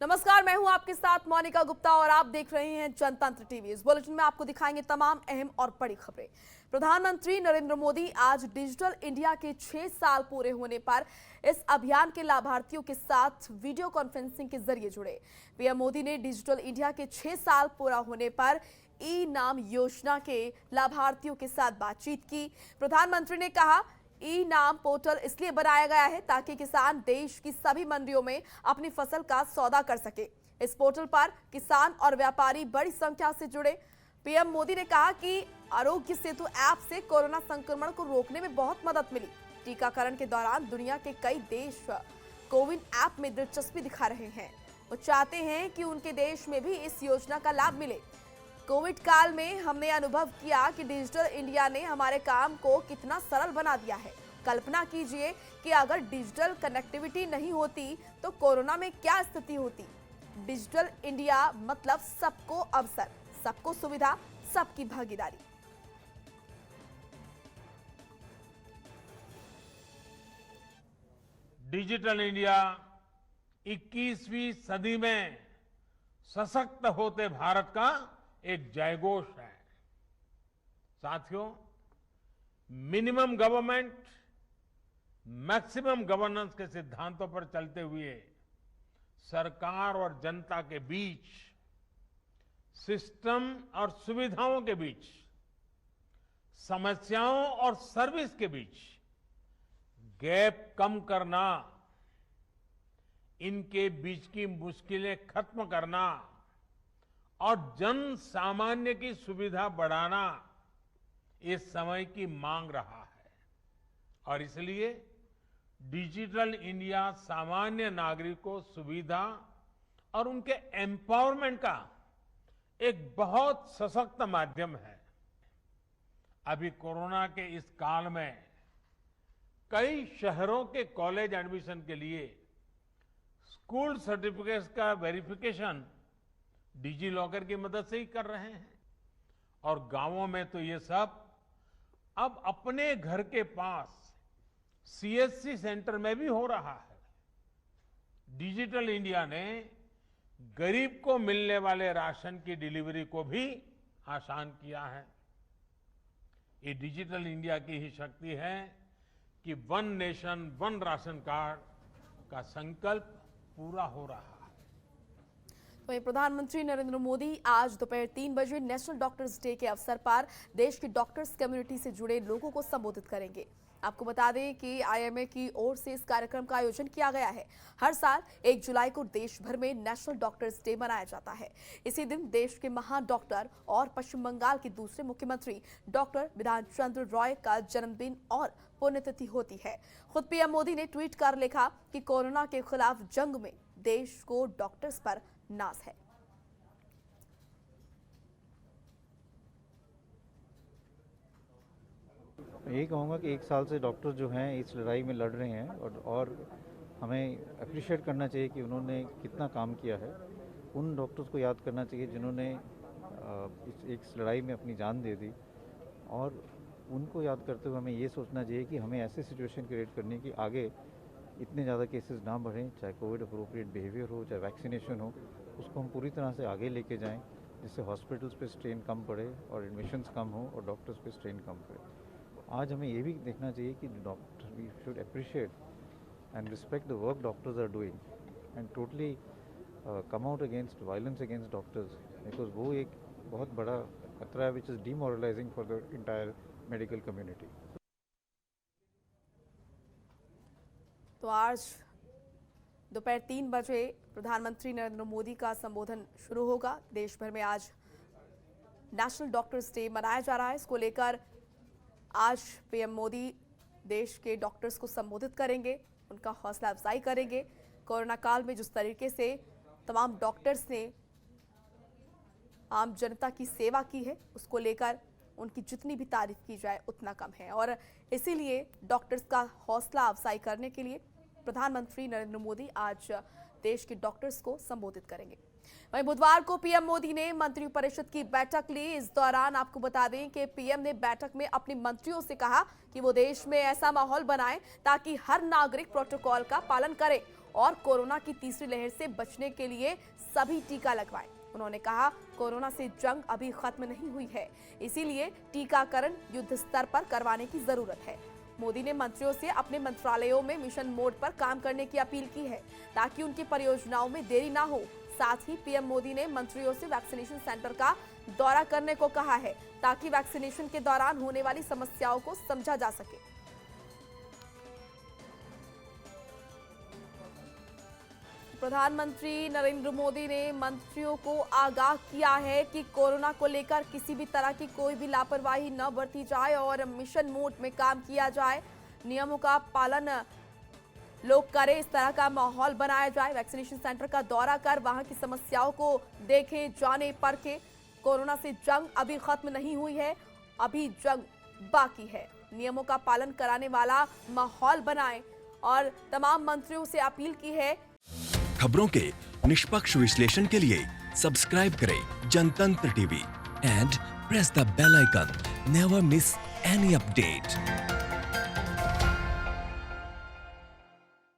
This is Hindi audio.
नमस्कार, मैं हूं आपके साथ मोनिका गुप्ता और आप देख रहे हैं जनतंत्र टीवी। इस बुलेटिन में आपको दिखाएंगे तमाम अहम और बड़ी खबरें। प्रधानमंत्री नरेंद्र मोदी आज डिजिटल इंडिया के 6 साल पूरे होने पर इस अभियान के लाभार्थियों के साथ वीडियो कॉन्फ्रेंसिंग के जरिए जुड़े। पीएम मोदी ने डिजिटल इंडिया के 6 साल पूरा होने पर ई नाम योजना के लाभार्थियों के साथ बातचीत की। प्रधानमंत्री ने कहा, ई नाम पोर्टल इसलिए बनाया गया है ताकि किसान देश की सभी मंडियों में अपनी फसल का सौदा कर सके। इस पोर्टल पर किसान और व्यापारी बड़ी संख्या से जुड़े। पीएम मोदी ने कहा कि आरोग्य सेतु ऐप से कोरोना संक्रमण को रोकने में बहुत मदद मिली। टीकाकरण के दौरान दुनिया के कई देश कोविन ऐप में दिलचस्पी दिखा रहे हैं। वो चाहते हैं कि उनके देश में भी इस योजना का लाभ मिले। कोविड काल में हमने अनुभव किया कि डिजिटल इंडिया ने हमारे काम को कितना सरल बना दिया है। कल्पना कीजिए कि अगर डिजिटल कनेक्टिविटी नहीं होती तो कोरोना में क्या स्थिति होती। डिजिटल इंडिया मतलब सबको अवसर, सबको सुविधा, सबकी भागीदारी। डिजिटल इंडिया 21वीं सदी में सशक्त होते भारत का एक जयघोष है। साथियों, मिनिमम गवर्नमेंट मैक्सिमम गवर्नेंस के सिद्धांतों पर चलते हुए सरकार और जनता के बीच, सिस्टम और सुविधाओं के बीच, समस्याओं और सर्विस के बीच गैप कम करना, इनके बीच की मुश्किलें खत्म करना और जन सामान्य की सुविधा बढ़ाना इस समय की मांग रहा है। और इसलिए डिजिटल इंडिया सामान्य नागरिक को सुविधा और उनके एम्पावरमेंट का एक बहुत सशक्त माध्यम है। अभी कोरोना के इस काल में कई शहरों के कॉलेज एडमिशन के लिए स्कूल सर्टिफिकेट्स का वेरिफिकेशन डिजी लॉकर की मदद से ही कर रहे हैं। और गांवों में तो ये सब अब अपने घर के पास सीएससी सेंटर में भी हो रहा है। डिजिटल इंडिया ने गरीब को मिलने वाले राशन की डिलीवरी को भी आसान किया है। ये डिजिटल इंडिया की ही शक्ति है कि one nation one ration card का संकल्प पूरा हो रहा है। वहीं प्रधानमंत्री नरेंद्र मोदी आज दोपहर 3 बजे नेशनल डॉक्टर्स डे के अवसर पर देश की डॉक्टर्स कम्युनिटी से जुड़े लोगों को संबोधित करेंगे। आपको बता दें कि आईएमए की ओर से इस कार्यक्रम का आयोजन किया गया है। हर साल 1 जुलाई को देश भर में नेशनल डॉक्टर्स डे मनाया जाता है। इसी दिन देश के महान डॉक्टर और पश्चिम बंगाल के दूसरे मुख्यमंत्री डॉक्टर विधान चंद्र रॉय का जन्मदिन और पुण्यतिथि होती है। खुद पीएम मोदी ने ट्वीट कर लिखा कि कोरोना के खिलाफ जंग में देश को डॉक्टर्स पर नाज है। यही कहूँगा कि 1 साल से डॉक्टर जो हैं इस लड़ाई में लड़ रहे हैं और हमें अप्रिशिएट करना चाहिए कि उन्होंने कितना काम किया है। उन डॉक्टर्स को याद करना चाहिए जिन्होंने इस लड़ाई में अपनी जान दे दी, और उनको याद करते हुए हमें ये सोचना चाहिए कि हमें ऐसे सिचुएशन क्रिएट करनी है कि आगे इतने ज़्यादा केसेस ना बढ़ें, चाहे कोविड अप्रोप्रिएट बिहेवियर हो, चाहे वैक्सीनेशन हो, उसको हम पूरी तरह से आगे लेके जाएं, जिससे हॉस्पिटल्स पे स्ट्रेन कम पड़े और एडमिशन्स कम हो और डॉक्टर्स पे स्ट्रेन कम पड़े। आज हमें ये भी देखना चाहिए कि doctor we should appreciate and respect the work doctors are doing and totally come out against violence against doctors, because वो एक बहुत बड़ा खतरा है which is demoralising for the entire medical community. तो आज दोपहर 3 बजे प्रधानमंत्री नरेंद्र मोदी का संबोधन शुरू होगा। देश भर में आज नेशनल डॉक्टर्स डे मनाया जा रहा है। इसको लेकर आज पीएम मोदी देश के डॉक्टर्स को संबोधित करेंगे, उनका हौसला अफजाई करेंगे। कोरोना काल में जिस तरीके से तमाम डॉक्टर्स ने आम जनता की सेवा की है, उसको लेकर उनकी जितनी भी तारीफ की जाए उतना कम है। और इसीलिए डॉक्टर्स का हौसला अफजाई करने के लिए प्रधानमंत्री नरेंद्र मोदी आज देश के डॉक्टर्स को संबोधित करेंगे। वहीं बुधवार को पीएम मोदी ने मंत्रिपरिषद की बैठक ली। इस दौरान आपको बता दें कि पीएम ने बैठक में अपने मंत्रियों से कहा कि वो देश में ऐसा माहौल बनाएं ताकि हर नागरिक प्रोटोकॉल का पालन करे और कोरोना की तीसरी लहर से बचने के लिए सभी टीका लगवाएं। उन्होंने कहा, कोरोना से जंग अभी खत्म नहीं हुई है, इसीलिए टीकाकरण युद्ध स्तर पर करवाने की जरूरत है। मोदी ने मंत्रियों से अपने मंत्रालयों में मिशन मोड पर काम करने की अपील की है, ताकि उनकी परियोजनाओं में देरी ना हो। साथ ही पीएम मोदी ने मंत्रियों से वैक्सीनेशन सेंटर का दौरा करने को कहा है, ताकि वैक्सीनेशन के दौरान होने वाली समस्याओं को समझा जा सके। प्रधानमंत्री नरेंद्र मोदी ने मंत्रियों को आगाह किया है कि कोरोना को लेकर किसी भी तरह की कोई भी लापरवाही न बरती जाए और मिशन मोड में काम किया जाए। नियमों का पालन लोग करें, इस तरह का माहौल बनाया जाए। वैक्सीनेशन सेंटर का दौरा कर वहां की समस्याओं को देखें, जाने, परखें। कोरोना से जंग अभी खत्म नहीं हुई है, अभी जंग बाकी है। नियमों का पालन कराने वाला माहौल बनाएं और तमाम मंत्रियों से अपील की है। खबरों के निष्पक्ष विश्लेषण के लिए सब्सक्राइब करें Jantantra TV and press the bell icon. Never miss any update.